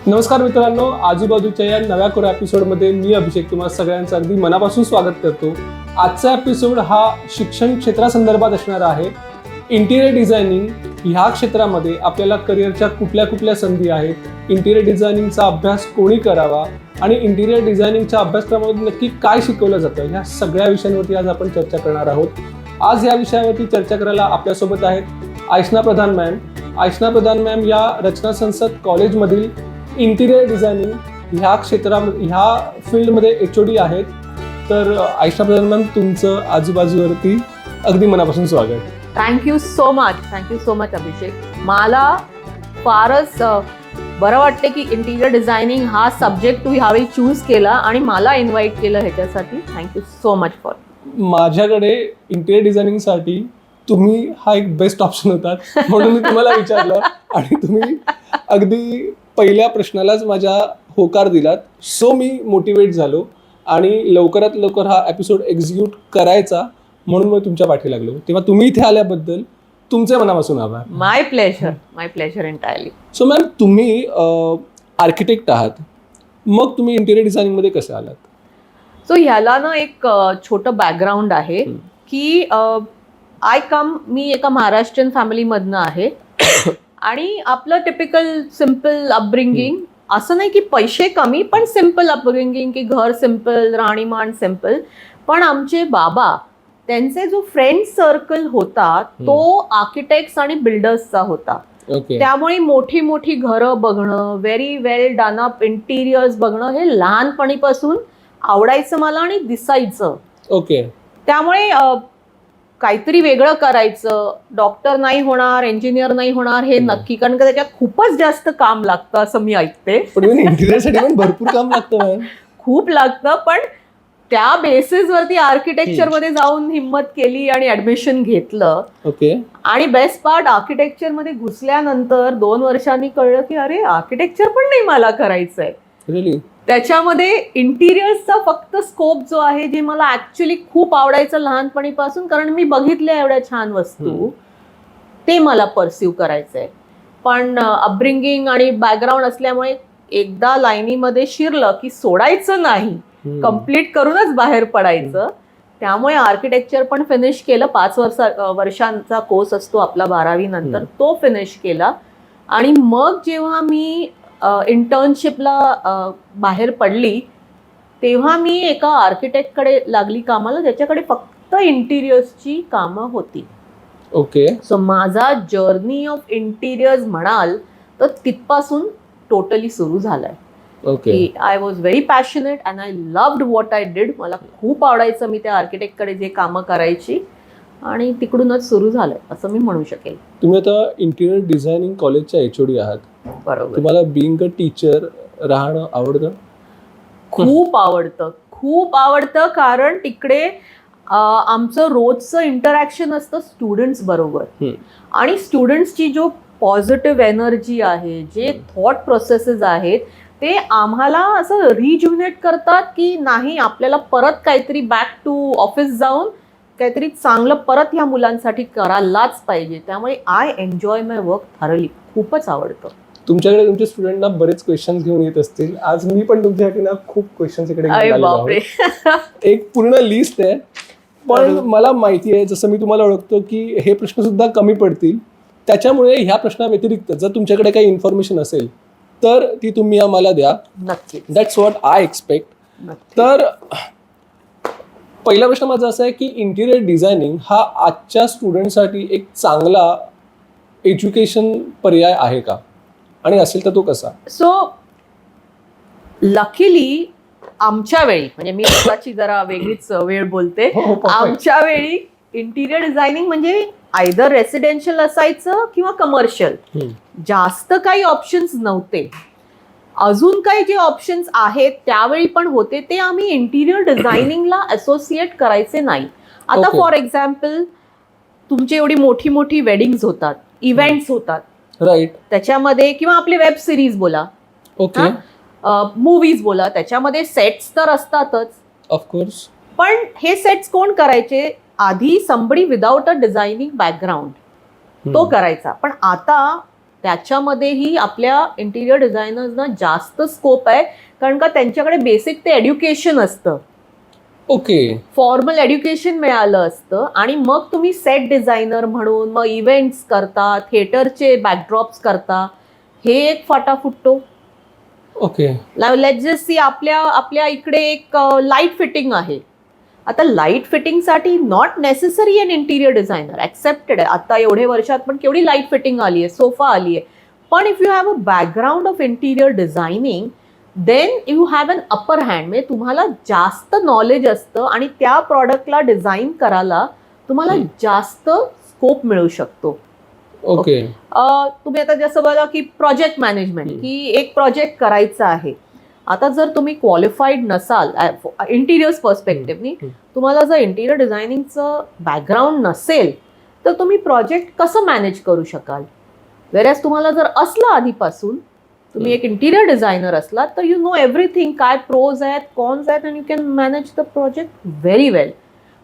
नमस्कार मित्रांनो, आजूबाजूच्या या नव्या कोरा एपिसोडमध्ये मी अभिषेक तुम्हाला सगळ्यांचं अगदी मनापासून स्वागत करतो. आजचा एपिसोड हा शिक्षण क्षेत्रासंदर्भात असणार आहे. इंटिरियर डिझायनिंग ह्या क्षेत्रामध्ये आपल्याला करिअरच्या कुठल्या संधी आहेत, इंटिरियर डिझायनिंगचा अभ्यास कोणी करावा आणि इंटिरियर डिझायनिंगच्या अभ्यासक्रमामध्ये नक्की काय शिकवलं जातं, ह्या सगळ्या विषयांवरती आज आपण चर्चा करणार आहोत. आज या विषयावरती चर्चा करायला आपल्यासोबत आहेत आयशना प्रधान मॅम. आयशना प्रधान मॅम या रचना संसद कॉलेजमधील इंटिरियर डिझायनिंग ह्या फील्डमध्ये HOD आहेत. तर आयशना प्रधान मॅम, तुमचं आजूबाजूवरती अगदी मनापासून स्वागत. थँक्यू सो मच अभिषेक. मला फारच बरं वाटते की इंटिरियर डिझायनिंग हा सब्जेक्ट तू ह्यावेळी चूज केला आणि मला इन्व्हाइट केलं ह्याच्यासाठी. Thank you so much for. माझ्याकडे इंटिरियर डिझायनिंगसाठी तुम्ही हा एक बेस्ट ऑप्शन होतात म्हणून मी तुम्हाला विचारलं आणि तुम्ही अगदी पहिल्या प्रश्नालाच माझ्या होकार दिलात. सो मी मोटिवेट झालो आणि लवकरात लवकर हा एपिसोड एक्झिक्यूट करायचा म्हणून मी तुमच्या पाठी लागलो. तेव्हा तुम्ही इथे आल्याबद्दल तुमचे मनापासून आभार. माय प्लेजर एंटायरली. सो मॅम, तुम्ही आर्किटेक्ट आहात, मग तुम्ही इंटिरियर डिझायनिंगमध्ये कसे आलात? सो ह्याला ना एक छोटं बॅकग्राऊंड आहे की मी एका महाराष्ट्रीयन फॅमिलीमधनं आहे आणि आपलं टिपिकल सिम्पल अपब्रिंगिंग, असं नाही की पैसे कमी, पण सिम्पल अपब्रिंगिंग की घर सिम्पल, राहणीमान सिम्पल. पण आमचे बाबा, त्यांचे जो फ्रेंड सर्कल होता तो आर्किटेक्ट्स आणि बिल्डर्सचा होता. त्यामुळे मोठी मोठी घरं बघणं, व्हेरी वेल डन अप इंटिरियर्स बघणं हे लहानपणीपासून आवडायचं मला आणि दिसायचं. त्यामुळे काहीतरी वेगळं करायचं, डॉक्टर नाही होणार, इंजिनियर नाही होणार हे नक्की, कारण का त्याच्यात खूपच जास्त काम लागतं असं मी ऐकते. इंटिरियरसाठी भरपूर काम लागतं, खूप लागतं. पण त्या बेसिसवरती आर्किटेक्चर मध्ये जाऊन हिम्मत केली आणि ऍडमिशन घेतलं. आणि बेस्ट पार्ट, आर्किटेक्चर मध्ये घुसल्यानंतर 2 वर्षांनी कळलं की अरे आर्किटेक्चर पण नाही मला करायचंय. त्याच्यामध्ये इंटिरियर्सचा फक्त स्कोप जो आहे, जे मला ऍक्च्युली खूप आवडायचं लहानपणीपासून, कारण मी बघितल्या एवढ्या छान वस्तू, ते मला परस्यू करायचंय. पण अपब्रिंगिंग आणि बॅकग्राऊंड असल्यामुळे एकदा लाईनीमध्ये शिरलं की सोडायचं नाही, कम्प्लीट करूनच बाहेर पडायचं. त्यामुळे आर्किटेक्चर पण फिनिश केलं. 5 वर्षांचा कोर्स असतो आपला 12वी नंतर, तो फिनिश केला. आणि मग जेव्हा मी इंटर्नशिपला बाहेर पडली तेव्हा मी एका आर्किटेक्टकडे लागली कामाला, ज्याच्याकडे फक्त इंटिरियर्सची कामं होती. सो माझा जर्नी ऑफ इंटिरियर्स म्हणाल तर तिथपासून टोटली सुरू झालाय. I was very passionate and I loved what I did. मला खूप आवडायचं मी त्या आर्किटेक्टकडे जे कामं करायची, आणि तिकडूनच सुरू झालंय असं मी म्हणू शकेल. तुम्ही आता इंटिरियर डिझायनिंग कॉलेजच्या HOD आहात. बरोबर. तुम्हाला बीइंग अ टीचर राहणं आवडतं? खूप आवडतं कारण तिकडे आमचं रोजचं इंटरॅक्शन असतं स्टुडंट्स बरोबर. आणि स्टुडंट्सची जो पॉझिटिव्ह एनर्जी आहे, जे थॉट प्रोसेसेस आहेत, ते आम्हाला असं रिज्युनेट करतात की नाही, आपल्याला परत काहीतरी बॅक टू ऑफिस जाऊन काहीतरी चांगलं परत ह्या मुलांसाठी करायलाच पाहिजे. त्यामुळे I enjoy my work thoroughly. खूपच आवडतं. तुमच्याकडे तुमच्या स्टुडंटना बरेच क्वेश्चन घेऊन येत असतील. आज मी पण तुमच्यासाठी ना खूप क्वेश्चन्स इकडे घेऊन आलेलो आहे. एक पूर्ण लिस्ट आहे. पण मला माहिती आहे, जसं मी तुम्हाला ओळखतो, की हे प्रश्न सुद्धा कमी पडतील. त्याच्यामुळे ह्या प्रश्नाव्यतिरिक्त जर तुमच्याकडे काही इन्फॉर्मेशन असेल तर ती तुम्ही आम्हाला द्या. नक्की. That's what I expect. तर पहिला प्रश्न माझा असा आहे की इंटिरियर डिझायनिंग हा आजच्या स्टुडंटसाठी एक चांगला एज्युकेशन पर्याय आहे का, आणि असेल तर तो कसा? सो लकीली आमच्या वेळी, म्हणजे मी स्वतःची जरा वेगळीच वेळ बोलते, आमच्या वेळी इंटिरियर डिझायनिंग म्हणजे आयदर रेसिडेन्शियल असायचं किंवा कमर्शियल. जास्त काही ऑप्शन्स नव्हते. अजून काही जे ऑप्शन्स आहेत त्यावेळी पण होते, ते आम्ही इंटिरियर डिझायनिंगला असोसिएट करायचे नाही. आता फॉर एक्झाम्पल, तुमची एवढी मोठी मोठी वेडिंग्स होतात, इव्हेंट्स होतात, राईट, त्याच्यामध्ये किंवा आपली वेब सिरीज बोला, मूवीज बोला, त्याच्यामध्ये सेट्स तर असतातच ऑफकोर्स. पण हे सेट्स कोण करायचे? आधी somebody without a designing background तो करायचा. पण आता त्याच्यामध्येही आपल्या इंटिरियर डिझायनर्सना जास्त स्कोप आहे, कारण का त्यांच्याकडे बेसिक ते एड्युकेशन असतं, ओके, फॉर्मल एड्युकेशन मिळालं असतं, आणि मग तुम्ही सेट डिझायनर म्हणून मग इव्हेंट्स करता, थिएटरचे बॅकड्रॉप्स करता, हे एक फाटा फुटतो. ओके, लेट्स जस्ट सी, आपल्या इकडे एक लाईट फिटिंग आहे. आता लाईट फिटिंगसाठी नॉट नेसेसरी अन इंटिरियर डिझायनर, ॲक्सेप्टेड आहे. आता एवढे वर्षात पण केवढी लाईट फिटिंग आली आहे, सोफा आली आहे. पण if you have a background of interior designing, then you have an upper hand. म्हणजे तुम्हाला जास्त नॉलेज असतं आणि त्या प्रॉडक्टला डिझाईन करायला तुम्हाला जास्त स्कोप मिळू शकतो. ओके, तुम्ही आता जसं बघा की प्रोजेक्ट मॅनेजमेंट, की एक प्रोजेक्ट करायचा आहे. आता जर तुम्ही क्वालिफाईड नसाल इंटिरियर्स पर्स्पेक्टिव्हनी, तुम्हाला जर इंटिरियर डिझायनिंगचं बॅकग्राऊंड नसेल, तर तुम्ही प्रोजेक्ट कसं मॅनेज करू शकाल? वेरॅज तुम्हाला जर असलं आधीपासून, तुम्ही एक इंटिरियर डिझायनर असलात, तर यू नो एव्हरीथिंग, काय प्रोज आहेत, कॉन्स आहेत, and you can manage the project very well.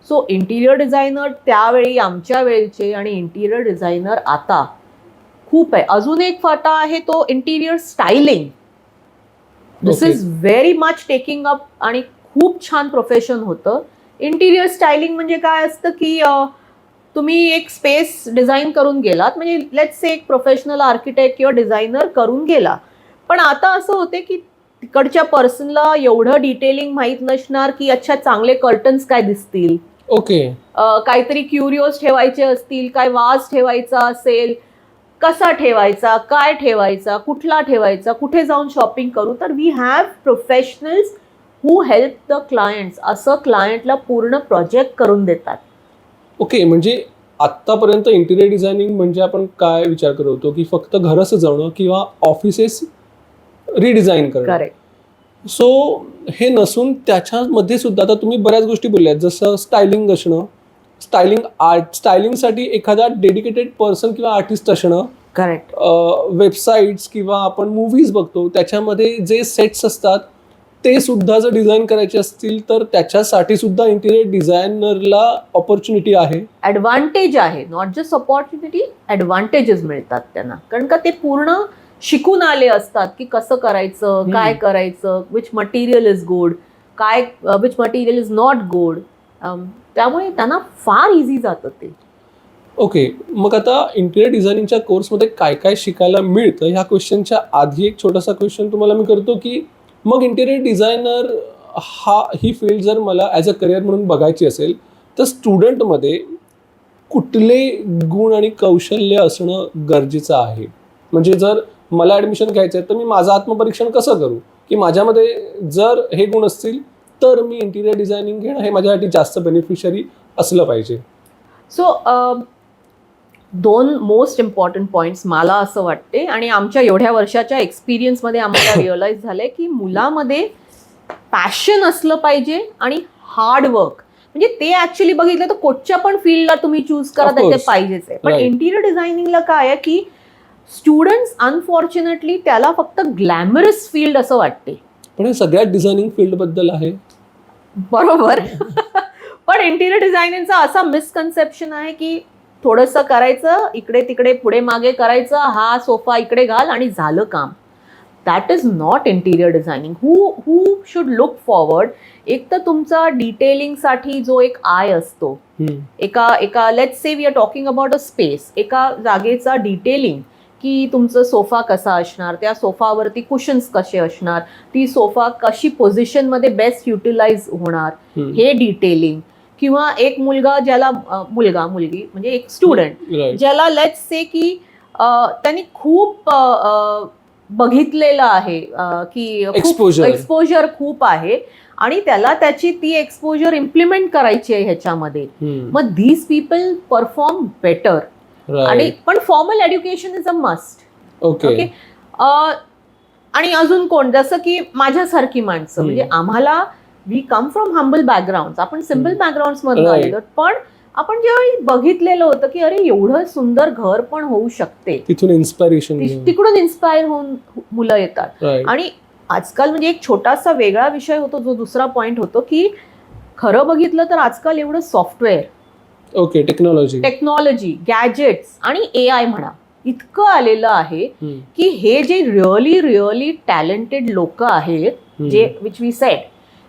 So interior designer त्यावेळी, आमच्या वेळचे, आणि इंटिरियर डिझायनर आता खूप आहे. अजून एक फाटा आहे तो interior styling. This is very much taking up, आणि खूप छान प्रोफेशन होतं. इंटिरियर स्टायलिंग म्हणजे काय असतं की तुम्ही एक स्पेस डिझाईन करून गेलात, म्हणजे लेट्स से एक प्रोफेशनल आर्किटेक्ट किंवा डिझायनर करून गेला, पण आता असं होते की तिकडच्या पर्सनला एवढं डिटेलिंग माहीत नसणार की अच्छा चांगले कर्टन्स काय दिसतील, ओके, काहीतरी क्युरिओस ठेवायचे असतील, काय वाज ठेवायचा असेल, कसा ठेवायचा, काय ठेवायचा, कुठला ठेवायचा, कुठे जाऊन शॉपिंग करू. तर we have professionals who help the clients, असं क्लायंटला पूर्ण प्रोजेक्ट करून देतात. ओके. म्हणजे आत्तापर्यंत इंटिरियर डिझायनिंग म्हणजे आपण काय विचार करत होतो की फक्त घरं सजवणं किंवा ऑफिसेस रिडिझाईन करणं. करेक्ट. सो हे नसून त्याच्यामध्ये सुद्धा आता तुम्ही बऱ्याच गोष्टी बोलल्यात, जसं स्टायलिंग असणं, स्टायलिंगसाठी एखादा डेडिकेटेड पर्सन किंवा आर्टिस्ट असणं, करेक्ट. वेबसाईट्स किंवा आपण मूव्हीज बघतो त्याच्यामध्ये जे सेट्स असतात ते सुद्धा जर डिझाईन करायचे असतील तर त्याच्यासाठी सुद्धा इंटिरियर डिझायनरला ऑपॉर्च्युनिटी आहे. ॲडव्हान्टेज आहे, नॉट जस्ट ऑपॉर्च्युनिटी, ॲडव्हान्टेजेस मिळतात त्यांना, कारण का ते पूर्ण शिकून आले असतात की कसं करायचं, काय करायचं, विच मटेरियल इज गुड, काय which material is not good. त्यामुळे त्यांना फार इझी जातं ते. ओके. मग आता इंटिरियर डिझायनिंगच्या कोर्समध्ये काय काय शिकायला मिळतं ह्या क्वेश्चनच्या आधी एक छोटासा क्वेश्चन तुम्हाला मी करतो की मग इंटिरियर डिझायनर ही फील्ड जर मला ॲज अ करिअर म्हणून बघायची असेल तर स्टुडंटमध्ये कुठले गुण आणि कौशल्य असणं गरजेचं आहे? म्हणजे जर मला ॲडमिशन घ्यायचं आहे तर मी माझं आत्मपरीक्षण कसं करू की माझ्यामध्ये जर हे गुण असतील तर मी इंटिरियर डिझायनिंग घेणं हे माझ्यासाठी जास्त बेनिफिशियरी असलं पाहिजे. सो दोन मोस्ट इम्पॉर्टंट पॉईंट्स मला असं वाटते, आणि आमच्या एवढ्या वर्षाच्या एक्सपिरियन्समध्ये आम्हाला रिअलाइज झालंय की मुलामध्ये पॅशन असलं पाहिजे आणि हार्डवर्क. म्हणजे ते ॲक्च्युली बघितलं तर कुठच्या पण फील्डला तुम्ही चूज करा Of तर ते course. पाहिजेच आहे. पण Right. इंटिरियर डिझायनिंगला काय आहे की स्टुडंट्स अनफॉर्च्युनेटली त्याला फक्त ग्लॅमरस फील्ड असं वाटते. पण हे सगळ्यात डिझायनिंग फील्डबद्दल आहे. बरोबर. पण इंटिरियर डिझायनिंगचा असा मिसकन्सेप्शन आहे की थोडंसं करायचं, इकडे तिकडे पुढे मागे करायचं, हा सोफा इकडे घाल आणि झालं काम. That is not interior designing. Who should look forward. एक तर तुमचा डिटेलिंगसाठी जो एक आय असतो, एका let's say we are talking about a space, एका जागेचा डिटेलिंग, की तुमचं सोफा कसा असणार, त्या सोफावरती कुशन्स कसे असणार, ती सोफा कशी पोझिशनमध्ये बेस्ट युटिलाइज होणार, हे डिटेलिंग. किंवा एक मुलगा ज्याला मुलगी म्हणजे एक स्टुडंट ज्याला लेट्स से की त्यांनी खूप बघितलेलं आहे की एक्सपोजर खूप आहे आणि त्याला त्याची ती एक्सपोजर इम्प्लिमेंट करायची आहे ह्याच्यामध्ये. मग दीज पीपल परफॉर्म बेटर. आणि पण formal education is a must. Okay. आणि अजून कोण, जसं की माझ्यासारखी माणसं, म्हणजे आम्हाला we come from humble background, आपण सिम्पल बॅकग्राऊंड मधून आलेलो, पण आपण जेव्हा बघितलेलं होतं की अरे एवढं सुंदर घर पण होऊ शकते, तिथून इन्स्पायरेशन, तिकडून इन्स्पायर होऊन मुलं येतात. आणि आजकाल म्हणजे एक छोटासा वेगळा विषय होतो, जो दुसरा पॉइंट होतो की खरं बघितलं तर आजकाल एवढं सॉफ्टवेअर, ओके, टेक्नॉलॉजी, गॅजेट्स आणि AI म्हणा, इतकं आलेलं आहे की हे जे रिअली टॅलेंटेड लोक आहेत, जे which we said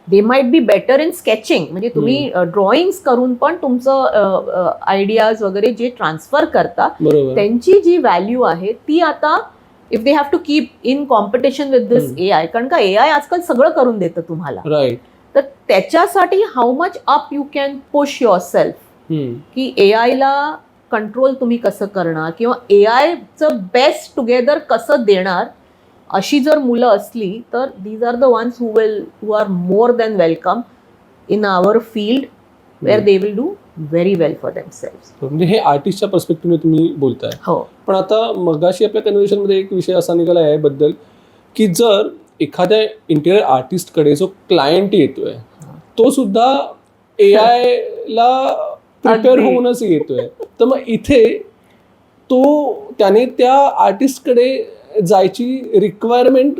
they might be better in sketching, म्हणजे तुम्ही ड्रॉइंग्स करून पण तुमचं आयडियाज वगैरे जे ट्रान्सफर करता, त्यांची जी व्हॅल्यू आहे ती आता if they have to keep in competition with this AI, कारण का AI आजकाल सगळं करून देतं तुम्हाला, तर त्याच्यासाठी how much up you can push your self, की AI ला कंट्रोल तुम्ही कसं करणार किंवा AIचं बेस्ट टुगेदर कसं देणार, अशी जर मुलं असली तर these are the ones who are more than welcome in our field where they will do very well for themselves. म्हणजे हे आर्टिस्टच्या पर्स्पेक्टिव्हने तुम्ही बोलताय. हो. पण आता मगाशी आपल्या कन्व्हर्सेशनमध्ये एक विषय असा निघाला आहे बद्दल की जर एखाद्या इंटिरियर आर्टिस्टकडे जो क्लायंट येतोय तो सुद्धा AI ला प्रिपेअर होऊनच येतोय, तर मग इथे त्याने त्या आर्टिस्टकडे जायची रिक्वायरमेंट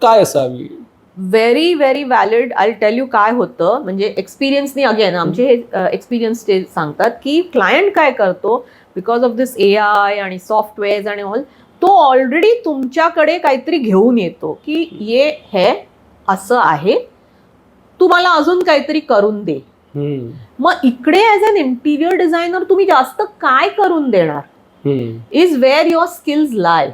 काय असावी? Very very valid. I tell you काय होतं, म्हणजे एक्सपिरियन्सनी, अगेन आमचे हे एक्सपिरियन्स ते सांगतात की क्लायंट काय करतो बिकॉज ऑफ दिस AI आणि सॉफ्टवेअर्स आणि ऑल, तो ऑलरेडी तुमच्याकडे काहीतरी घेऊन येतो की हे असं आहे, तू मला अजून काहीतरी करून दे. मग इकडे ॲज अन इंटिरियर डिझायनर तुम्ही जास्त काय करून देणार इज वेअर युअर स्किल्स लाय.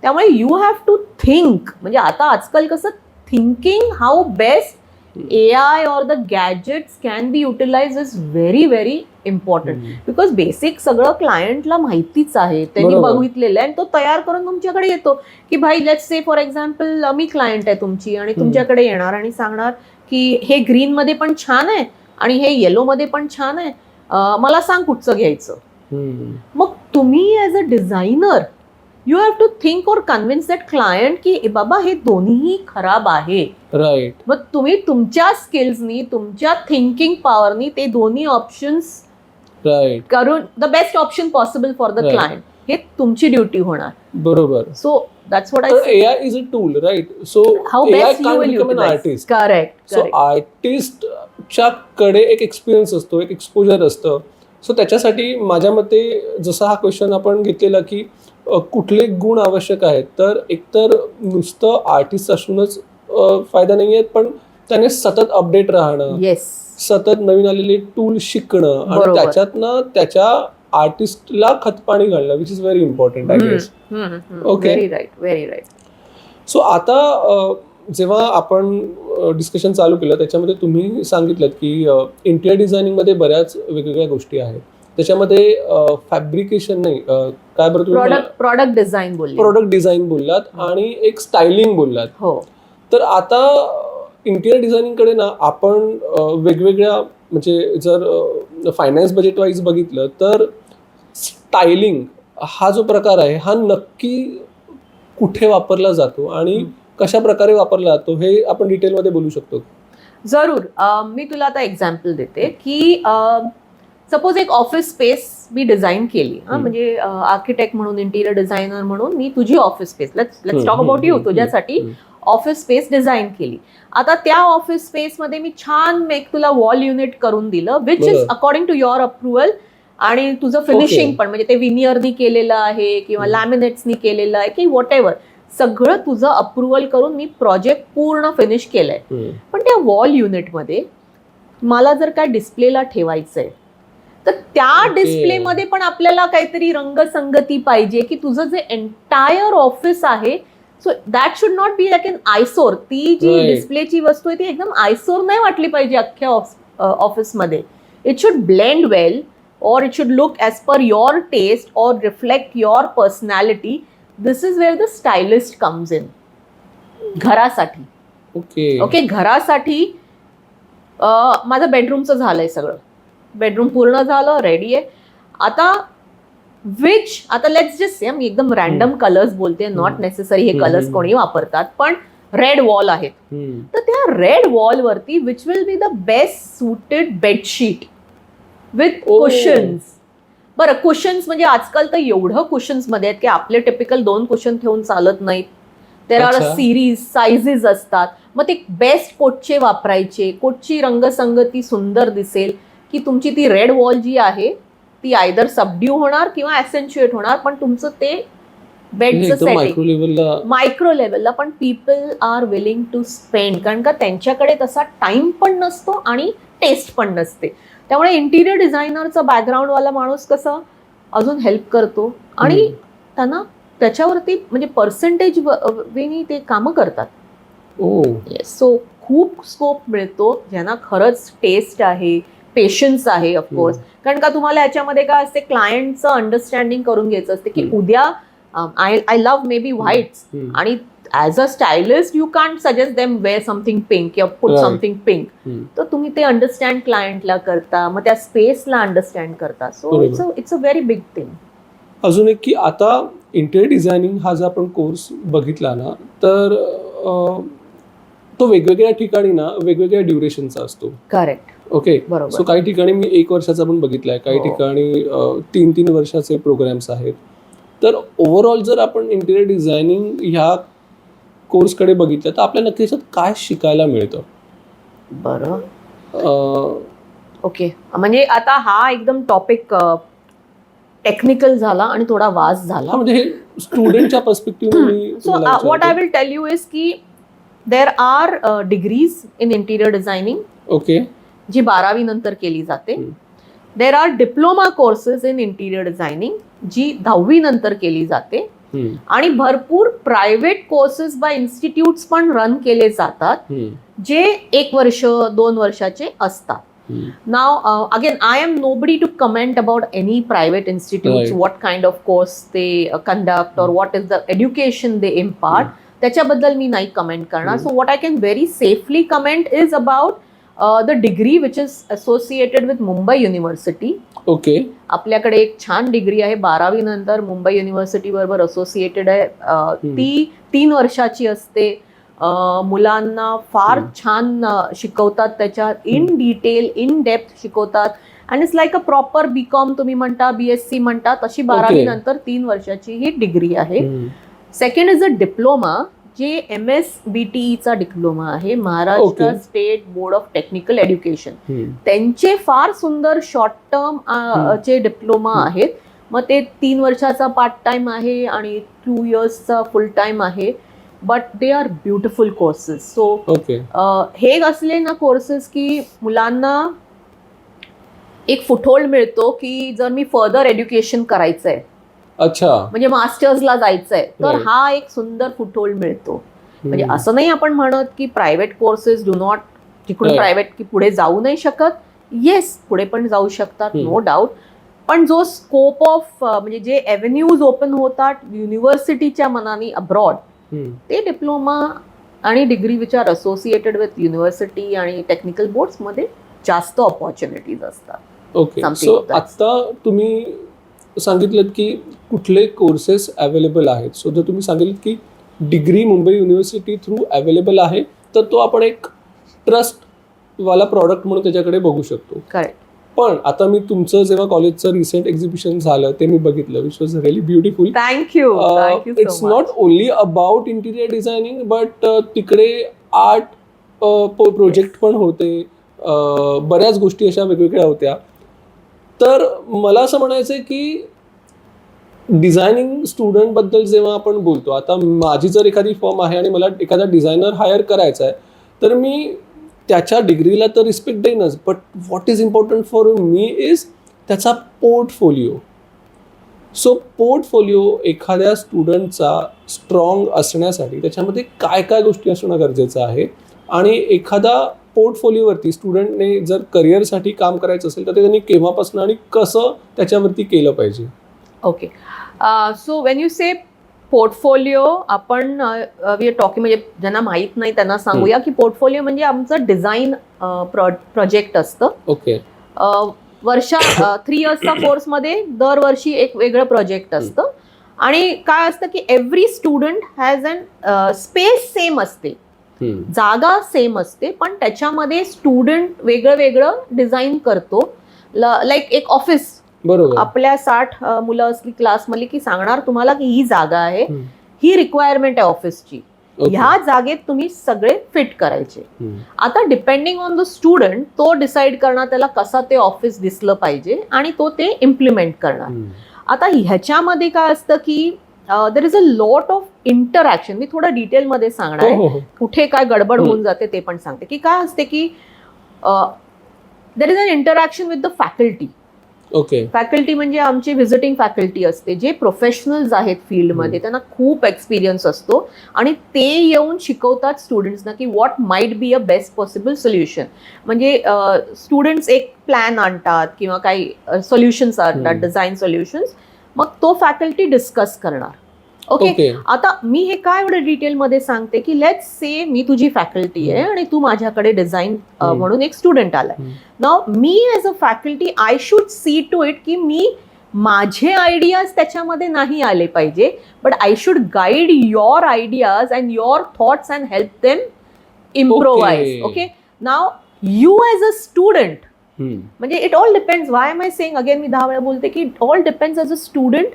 त्यामुळे यू हॅव टू थिंक, म्हणजे आता आजकाल कसं thinking how best AI or the gadgets can be utilized is very very important, because basic सगळं क्लायंटला माहितीच आहे, त्यांनी बघितलेलं आहे आणि तो तयार करून तुमच्याकडे येतो की भाई let's say for example me client आहे तुमची आणि तुमच्याकडे येणार आणि सांगणार की हे ग्रीन मध्ये पण छान आहे आणि हे येलो मध्ये पण छान आहे, मला सांग कुठचं घ्यायचं. मग तुम्ही as a designer you have to think or convince that client की बाबा हे दोन्हीही खराब आहे. राईट. मग तुम्ही तुमच्या स्किल्सनी, तुमच्या थिंकिंग पॉवरनी ते दोन्ही ऑप्शन्स राईट करून the best option possible for the client, हे तुमची ड्युटी होणार. बरोबर. So that's what I AI is a tool, right? So how AI best you can't will become an utilise. artist. Correct. So आर्टिस्टच्या कडे एक experience असतो, एक exposure असतं. सो त्याच्यासाठी माझ्या मते जसा हा क्वेश्चन आपण घेतलेला की कुठले गुण आवश्यक आहेत, तर एकतर नुसतं आर्टिस्ट असूनच फायदा नाही आहे, पण त्याने सतत अपडेट राहणं, येस, सतत नवीन आलेले टूल शिकणं आणि त्याच्यातनं त्याच्या आर्टिस्टला खतपाणी घालणं, which is very important I guess. Okay, very right, very right. So आता जेव्हा आपण डिस्कशन चालू केलं त्याच्यामध्ये तुम्ही सांगितलं की इंटिरियर डिझायनिंगमध्ये बऱ्याच वेगवेगळ्या गोष्टी आहेत. त्याच्यामध्ये फॅब्रिकेशन नाही, काय बरं तुम्ही प्रोडक्ट डिझाइन बोलले, प्रोडक्ट डिझाईन बोललात आणि एक स्टायलिंग बोललात. हो. तर आता इंटिरियर डिझायनिंगकडे ना आपण वेगवेगळ्या, म्हणजे जर फायनान्स बजेट वाईज बघितलं तर स्टायलिंग हा जो प्रकार आहे हा नक्की कुठे वापरला जातो आणि कशा प्रकारे वापरला जातो हे आपण डिटेलमध्ये बोलू शकतो? जरूर. मी तुला आता एक्झाम्पल देते की सपोज एक ऑफिस स्पेस मी डिझाईन केली, म्हणजे आर्किटेक्ट म्हणून, इंटिरियर डिझायनर म्हणून मी तुझी office space, let's talk about you, तुझ्यासाठी ऑफिस स्पेस डिझाईन केली. आता त्या ऑफिस स्पेसमध्ये मी छान एक तुला वॉल युनिट करून दिलं which is according to your approval, आणि तुझं फिनिशिंग पण, म्हणजे ते विनियरनी केलेलं आहे किंवा लॅमिनेट्सनी केलेलं आहे की व्हॉट एव्हर, सगळं तुझं अप्रुव्हल करून मी प्रोजेक्ट पूर्ण फिनिश केलंय. पण त्या वॉल युनिटमध्ये मला जर काय डिस्प्लेला ठेवायचंय तर त्या डिस्प्लेमध्ये पण आपल्याला काहीतरी रंगसंगती पाहिजे की तुझं जे एंटायर ऑफिस आहे, so that should not be like an eyesore. ती जी डिस्प्लेची वस्तू आहे ती एकदम आयसोर नाही वाटली पाहिजे अख्ख्या ऑफिसमध्ये. It should blend well or it should look as per your taste or reflect your personality. This is where the stylist comes in. घरासाठी. ओके, घरासाठी माझं बेडरूमचं झालंय सगळं, बेडरूम पूर्ण झालं, रेडी आहे. आता लेट्स जस्ट से, मी एकदम रॅन्डम कलर्स बोलते, नॉट नेसेसरी हे कलर्स कोणी वापरतात, पण रेड वॉल आहेत. तर त्या रेड वॉल वरती which will be the best suited bedsheet with cushions. बरं, कुशन्स म्हणजे आजकाल तर एवढं कुशन्स मध्ये आहेत की आपले टिपिकल 2 कुशन ठेवून चालत नाहीत. देर आर सिरीज, साइजेस असतात. मग ते बेस्ट कोटचे वापरायचे, कोटची रंगसंगती सुंदर दिसेल की तुमची ती रेड वॉल जी आहे ती आयदर सबड्यू होणार किंवा ऍसेंच्युएट होणार, पण तुमचं ते बेडचं सेटिंग मायक्रो लेवलला मायक्रो लेवलला पण people are willing to spend, कारण का त्यांच्याकडे तसा टाइम पण नसतो आणि टेस्ट पण नसते. त्यामुळे इंटिरियर डिझायनरचा बॅकग्राऊंडवाला माणूस कसं अजून हेल्प करतो आणि त्यांना त्याच्यावरती म्हणजे पर्सेंटेज वेनी ते कामं करतात. सो खूप स्कोप मिळतो ज्यांना खरंच टेस्ट आहे, पेशन्स आहे ऑफकोर्स. कारण का तुम्हाला याच्यामध्ये काय असते, क्लायंटचं अंडरस्टँडिंग करून घ्यायचं असते की उद्या I love maybe whites आणि as a stylist you can't suggest them wear something pink किंवा पुट समथिंग पिंक. तर तुम्ही ते अंडरस्टँड क्लायंटला करता, मग त्या स्पेसला अंडरस्टँड करता. So it's a very big thing. अजून एक की आता इंटिरियर डिझायनिंग हा जर आपण कोर्स बघितला ना, तर तो वेगवेगळ्या ठिकाणी ना वेगवेगळ्या ड्युरेशनचा असतो. करेक्ट. ओके. बरोबर. सो काही ठिकाणी मी 1 वर्षाचा पण बघितलाय, काही ठिकाणी 3 वर्षाचे प्रोग्राम्स आहेत. तर ओव्हरऑल जर आपण इंटिरियर डिझायनिंग ह्या कोर्सकडे बघितलं तर आपल्याला नक्की काय शिकायला मिळतं? बरं. ओके. म्हणजे आता हा एकदम टॉपिक टेक्निकल झाला आणि थोडा वास्ट झाला. म्हणजे हे स्टुडंटच्या perspective. So what I will tell you is की there are degrees in interior designing. Okay. जी 12वी नंतर केली जाते. There are diploma courses in interior designing जी 10वी नंतर केली जाते. आणि भरपूर प्रायव्हेट कोर्सेस बाय इन्स्टिट्यूट्स पण रन केले जातात जे 1 वर्ष 2 वर्षाचे असतात. Now again I am nobody to comment about any private institutes, what kind of course ते कंडक्ट और what is the education they impart, त्याच्याबद्दल मी नाही कमेंट करणार. So what I can very safely comment is about the degree which is associated with Mumbai university. Okay. आपल्याकडे एक छान degree आहे 12वी नंतर मुंबई युनिव्हर्सिटी बरोबर असोसिएटेड आहे. ती 3 वर्षाची असते. मुलांना फार छान शिकवतात, त्याच्यात इन डिटेल इन डेप्थ शिकवतात. And it's like a proper BCom तुम्ही म्हणता, BSc म्हणता, तशी 12वी नंतर 3 वर्षाची ही डिग्री आहे. सेकंड इज अ डिप्लोमा जे MSBTEचा डिप्लोमा आहे, Maharashtra state board of technical education. त्यांचे फार सुंदर शॉर्ट टर्म चे डिप्लोमा आहेत. मग ते 3 वर्षाचा पार्ट टाइम आहे आणि 2 इयर्सचा फुल टाइम आहे. But they are beautiful courses. So हे असले ना कोर्सेस की मुलांना एक फुटहोल्ड मिळतो की जर मी फर्दर एज्युकेशन करायचंय, अच्छा, म्हणजे मास्टर्सला जायचंय, तर हा एक सुंदर फुटहोल्ड मिळतो. म्हणजे असं नाही आपण म्हणत की प्रायव्हेट कोर्सेस डू नॉट, तिकडून प्रायव्हेट की पुढे जाऊ नाही शकत. येस, पुढे पण जाऊ शकतात, नो डाऊट. पण जो स्कोप ऑफ म्हणजे जे एव्हेन्यूज ओपन होतात युनिव्हर्सिटीच्या मनाने अब्रॉड, ते डिप्लोमा आणि degree which are associated with university आणि टेक्निकल बोर्ड्स मध्ये जास्त ऑपॉर्च्युनिटीज असतात. ओके. सो आता तुम्ही सांगितलं की कुठले कोर्सेस अवेलेबल आहेत. सो जर तुम्ही सांगितलं की degree Mumbai university through available आहे, तर तो आपण एक ट्रस्टवाला प्रॉडक्ट म्हणून त्याच्याकडे बघू शकतो. करेक्ट. पण आता मी तुमचं जेव्हा कॉलेजचं रिसेंट एक्झिबिशन झालं ते मी बघितलं, which was really beautiful. Thank you. It's not only about interior designing, but तिकडे आर्ट प्रोजेक्ट पण होते, बऱ्याच गोष्टी अशा वेगवेगळ्या होत्या. तर मला असं म्हणायचं आहे की डिझायनिंग स्टुडंटबद्दल जेव्हा आपण बोलतो, आता माझी जर एखादी फर्म आहे आणि मला एखादा डिझायनर हायर करायचा आहे, तर मी त्याच्या डिग्रीला तर रिस्पेक्ट देईनच, but what is important for me is त्याचा पोर्टफोलिओ. सो पोर्टफोलिओ एखाद्या स्टुडंटचा स्ट्रॉंग असण्यासाठी त्याच्यामध्ये काय काय गोष्टी असणं गरजेचं आहे. आणि एखादा पोर्टफोलिओवरती स्टुडंटने जर करिअरसाठी काम करायचं असेल तर ते त्यांनी केव्हापासून आणि कसं त्याच्यावरती केलं पाहिजे. Okay. So when you say portfolio, आपण वी आर टॉकिंग, म्हणजे ज्यांना माहीत नाही त्यांना सांगूया की पोर्टफोलिओ म्हणजे आमचं डिझाईन प्रोजेक्ट असतं. ओके. 3 इयर्सचा कोर्समध्ये दरवर्षी एक वेगळं प्रोजेक्ट असतं. आणि काय असतं की every student has an space same असते, जागा सेम असते, पण त्याच्यामध्ये स्टुडंट वेगळं वेगळं डिझाईन करतो. लाईक एक ऑफिस, बरोबर, आपल्या 60 मुलं असली क्लासमधली की सांगणार तुम्हाला की ही जागा आहे, ही रिक्वायरमेंट आहे ऑफिसची, ह्या जागेत तुम्ही सगळे फिट करायचे. आता डिपेंडिंग ऑन द स्टुडंट तो डिसाइड करणार त्याला कसा ते ऑफिस दिसलं पाहिजे आणि तो ते इम्प्लिमेंट करणार. आता ह्याच्यामध्ये काय असतं की there is a lot of interaction. मी थोडं डिटेलमध्ये सांगणार आहे, कुठे काय गडबड होऊन जाते ते पण सांगते. की काय असते की there is an interaction with the faculty. Okay. Faculty म्हणजे आमची व्हिजिटिंग फॅकल्टी असते, जे प्रोफेशनल्स आहेत फील्डमध्ये, त्यांना खूप एक्सपिरियन्स असतो आणि ते येऊन शिकवतात स्टुडंट्सना की what might be a best possible solution. म्हणजे स्टुडंट्स एक प्लॅन आणतात किंवा काही सोल्युशन्स आणतात, डिझाईन सोल्युशन्स, मग तो फॅकल्टी डिस्कस करणार. ओके. आता मी हे काय एवढं डिटेलमध्ये सांगते की लेट्स से मी तुझी फॅकल्टी आहे आणि तू माझ्याकडे डिझाईन म्हणून एक स्टुडंट आलाय. नाव मी as a faculty I should see to it की मी माझे आयडियाज त्याच्यामध्ये नाही आले पाहिजे, but I should guide your ideas and your thoughts and help them improvise. Okay. Now you as a student, म्हणजे it all depends. Why am I saying again, मी 10 वेळा बोलते की it all depends as a student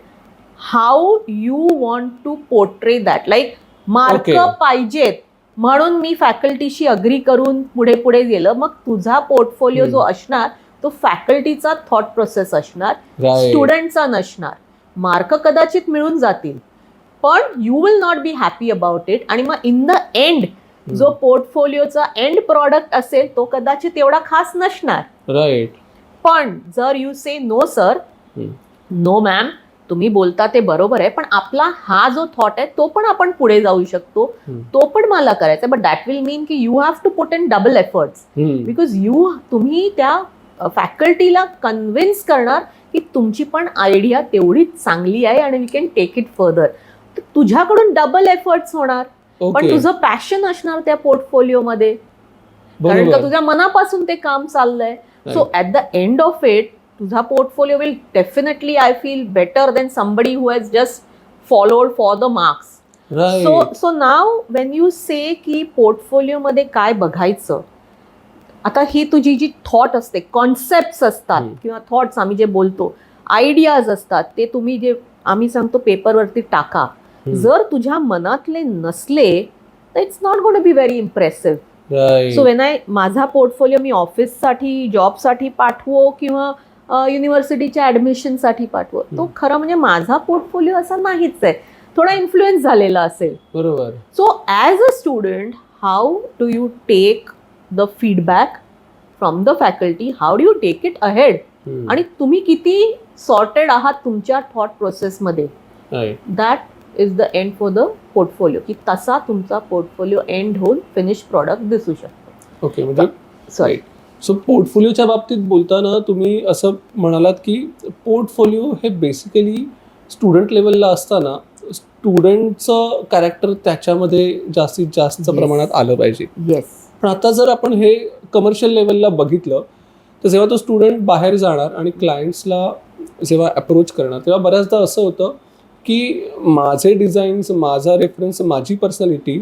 how you want to portray that. Like marks पाहिजेत म्हणून मी फॅकल्टीशी agree करून पुढे पुढे गेलं, मग तुझा पोर्टफोलिओ जो असणार तो फॅकल्टीचा थॉट प्रोसेस असणार, स्टुडंटचा नसणार. मार्क कदाचित मिळून जातील पण you will not be happy about it. आणि मग इन द एंड जो पोर्टफोलिओचा एंड प्रॉडक्ट असेल तो कदाचित एवढा खास नसणार. राईट. पण जर you say no sir, no ma'am, तुम्ही बोलता ते बरोबर आहे, पण आपला हा जो थॉट आहे तो पण आपण पुढे जाऊ शकतो, तो पण मला करायचा आहे, बट दॅट विल मीन की you have to put in double efforts. Because तुम्ही त्या फॅकल्टीला कन्व्हिन्स करणार की तुमची पण आयडिया तेवढीच चांगली आहे आणि we can take it further. तुझ्याकडून डबल एफर्ट्स होणार, पण तुझं पॅशन असणार त्या पोर्टफोलिओमध्ये, कारण का तुझ्या मनापासून ते काम चाललंय. So at the end of it तुझा portfolio will definitely I feel better than somebody who has just followed for the marks. So now when you say की पोर्टफोलिओमध्ये काय बघायचं, आता ही तुझी जी थॉट असते, कॉन्सेप्ट्स असतात किंवा थॉट्स आम्ही जे बोलतो, आयडियाज असतात, ते तुम्ही जे आम्ही सांगतो पेपरवरती टाका. जर तुझ्या मनातले नसले तर it's not going to be very impressive. So when माझा पोर्टफोलिओ मी ऑफिससाठी, जॉबसाठी पाठवो किंवा युनिव्हर्सिटीच्या ऍडमिशनसाठी पाठवो, तो खरं म्हणजे माझा पोर्टफोलिओ असा नाहीच आहे, थोडा इन्फ्लुएन्स झालेला असेल. बरोबर. So as a student how do you take the feedback from the faculty, how do you take it ahead, आणि तुम्ही किती सॉर्टेड आहात तुमच्या थॉट प्रोसेसमध्ये, that is the end for the portfolio. की तसा तुमचा पोर्टफोलिओ एंड होऊन फिनिश प्रॉडक्ट दिसू शकतो. ओके. म्हणजे सॉरी. सो पोर्टफोलिओच्या बाबतीत बोलताना तुम्ही असं म्हणालात की पोर्टफोलिओ हे बेसिकली स्टुडंट लेवलला असताना स्टुडंटचं कॅरेक्टर त्याच्यामध्ये जास्तीत जास्त प्रमाणात आलं पाहिजे. येस. पण आता जर आपण हे कमर्शियल लेवलला बघितलं तर जेव्हा तो स्टुडंट बाहेर जाणार आणि क्लायंट्सला जेव्हा अप्रोच करणार, तेव्हा बऱ्याचदा असं होतं की माझे डिझाईन्स, माझा रेफरन्स, माझी पर्सनॅलिटी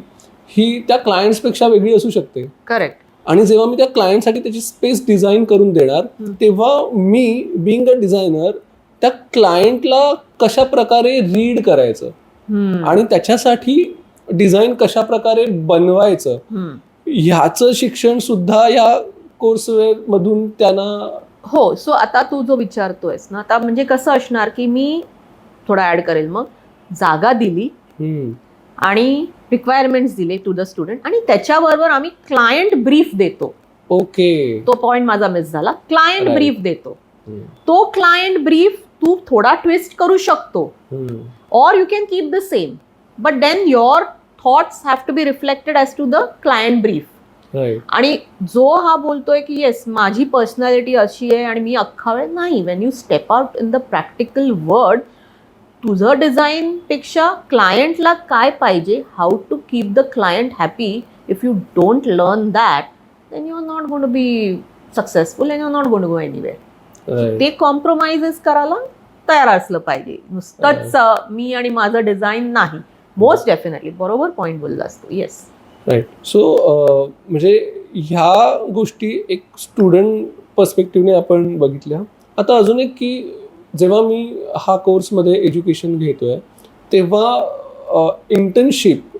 ही त्या क्लायंट्सपेक्षा वेगळी असू शकते. करेक्ट. आणि जेव्हा मी त्या क्लायंटसाठी त्याची स्पेस डिझाईन करून देणार, तेव्हा मी बिंग अ डिझायनर त्या क्लायंटला कशा प्रकारे रीड करायचं आणि त्याच्यासाठी डिझाईन कशा प्रकारे बनवायचं ह्याचं शिक्षण सुद्धा या कोर्सवेअर मधून त्यांना. हो. सो आता तू जो विचारतोयस ना, आता म्हणजे कसं असणार की मी थोडा ऍड करेल, मग जागा दिली आणि रिक्वायरमेंट्स दिले टू द स्टुडंट आणि त्याच्याबरोबर आम्ही क्लायंट ब्रीफ देतो. ओके. तो पॉइंट माझा मिस झाला. क्लायंट ब्रीफ देतो. तो क्लायंट ब्रीफ तू थोडा ट्विस्ट करू शकतो, or you can keep the same, but then your thoughts have to be reflected as to the client brief. आणि जो हा बोलतोय की येस माझी पर्सनॅलिटी अशी आहे आणि मी अख्खा वेळ नाही, when you step out in the practical world, तुझं डिझाईन पेक्षा क्लायंटला काय पाहिजे, how to keep the client happy, if you don't learn that then you are not going to be successful and you are not going to go anywhere. ते compromises करायला तयार असलं पाहिजे, नुसतंच मी आणि माझं डिझाईन नाही. मोस्ट डेफिनेटली बरोबर पॉईंट बोलला असतो. येस. राईट. सो म्हणजे ह्या गोष्टी एक स्टुडंट पर्स्पेक्टिव्हने आपण बघितल्या. आता अजून एक की जेव्हा मी हा कोर्समध्ये एज्युकेशन घेतोय तेव्हा इंटर्नशिप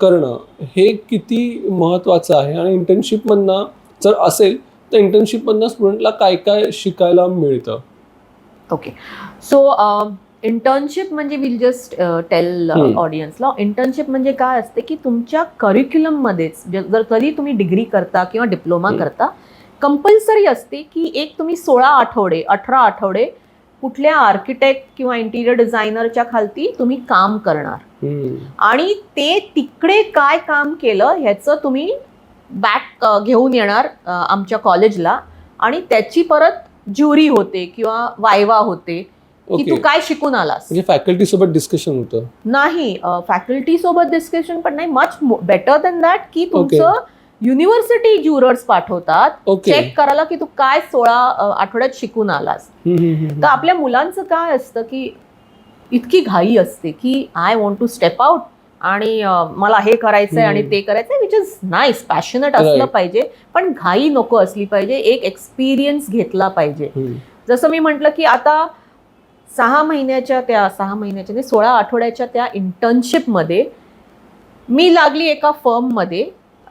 करणं हे किती महत्वाचं आहे, आणि इंटर्नशिप मधनं जर असेल तर इंटर्नशिप मधनं स्टुडंटला काय काय शिकायला मिळतं? ओके, सो इंटर्नशिप म्हणजे विल जस्ट टेल ऑडियन्सला, इंटर्नशिप म्हणजे काय असते की तुमच्या करिक्युलम मध्येच जर कधी तुम्ही डिग्री करता किंवा डिप्लोमा करता, कंपल्सरी असते की एक तुम्ही 16 आठवडे 18 आठवडे कुठल्या आर्किटेक्ट किंवा इंटिरियर डिझायनरच्या खालती तुम्ही काम करणार, आणि ते तिकडे काय काम केलं ह्याचं तुम्ही बॅक घेऊन येणार आमच्या कॉलेजला, आणि त्याची परत ज्युरी होते किंवा वायवा होते की तू काय शिकून आलास. म्हणजे फॅकल्टी सोबत डिस्कशन होतं? नाही, फॅकल्टी सोबत डिस्कशन पण नाही, मच बेटर दॅन दॅट की तुमचं युनिव्हर्सिटी ज्युरर्स पाठवतात चेक करायला की तू काय 16 आठवड्यात शिकून आलास. तर आपल्या मुलांचं काय असतं की इतकी घाई असते की I want to step out आणि मला हे करायचंय आणि ते करायचंय, विच इज नाईस, पॅशनेट असलं पाहिजे, पण घाई नको असली पाहिजे, एक एक्सपिरियन्स घेतला पाहिजे. जसं मी म्हटलं की आता 6 महिन्याच्या 16 आठवड्याच्या त्या इंटर्नशिपमध्ये मी लागली एका फर्ममध्ये.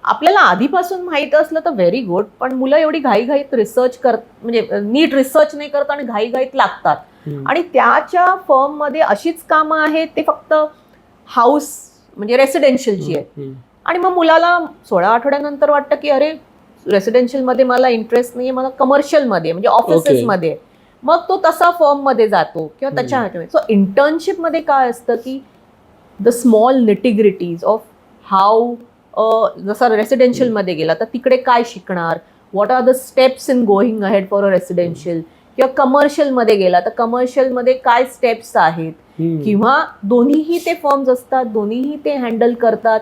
आपल्याला आधीपासून माहीत असलं तर व्हेरी गुड, पण मुलं एवढी घाईघाईत रिसर्च म्हणजे नीट रिसर्च नाही करत आणि घाईघाईत लागतात, आणि त्याच्या फर्ममध्ये अशीच कामं आहेत, ते फक्त हाऊस म्हणजे रेसिडेन्शियलची आहेत, आणि मग मुलाला 16 आठवड्यानंतर वाटतं की अरे रेसिडेन्शियलमध्ये मला इंटरेस्ट नाही, मला कमर्शियलमध्ये म्हणजे ऑफिसेसमध्ये, मग तो तसा फर्ममध्ये जातो किंवा त्याच्या. सो इंटर्नशिपमध्ये काय असतं की the small nitty gritties of how, जसं रेसिडेन्शियलमध्ये गेला तर तिकडे काय शिकणार, what are the steps in going ahead for a residential, किंवा कमर्शियलमध्ये गेला तर कमर्शियलमध्ये काय स्टेप्स आहेत, किंवा दोन्हीही ते फर्म्स असतात, दोन्हीही ते हँडल करतात,